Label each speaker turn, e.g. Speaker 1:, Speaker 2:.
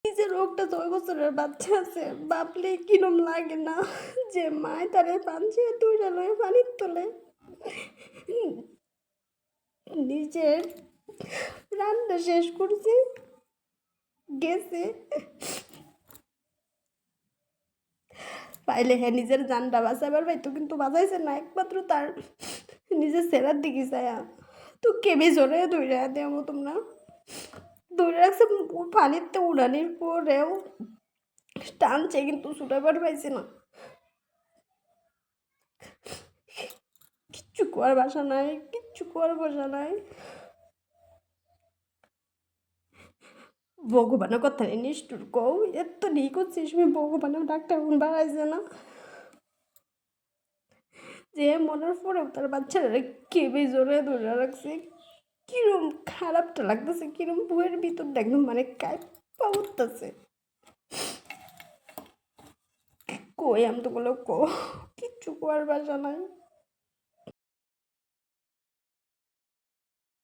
Speaker 1: নিজের রোগটা 6 বছরের বাচ্চা আছে, ভাবলে কিরম লাগে না যে মায় তারে পাঞ্চিয়ে তুইরা লয়ে পানির তোলে নিজের প্রাণটা শেষ করছে, গেছে। পাইলে হ্যাঁ নিজের জানটা বাঁচাবার পাইতো, কিন্তু বাঁচাইছে না, একমাত্র তার নিজের সেরার দিকে চায়া। তো কেবি জোরে ধরে দেবো তোমরা ধরে রাখছে পানিতে উড়ানির পরেও টানছে, কিন্তু ছুটাবার পাইছে না। কিচ্ছু করার ভাষা নাই, কিচ্ছু করার ভাষা নাই। ভগবানের কথা নিষ্ঠুর কও, এত নি করছিস ভগবানের ডাক্তার গুণ বাড়াইছে না যে মনের পরেও তার বাচ্চারা কেবি জোরে ধরে রাখছে। কিরম খারাপটা লাগতেছে, কিরম বইয়ের ভিতর একদম মানে কাঁপা উঠতেছে। কই আমি তো বলো কিচ্ছু করার ভাষা নাই।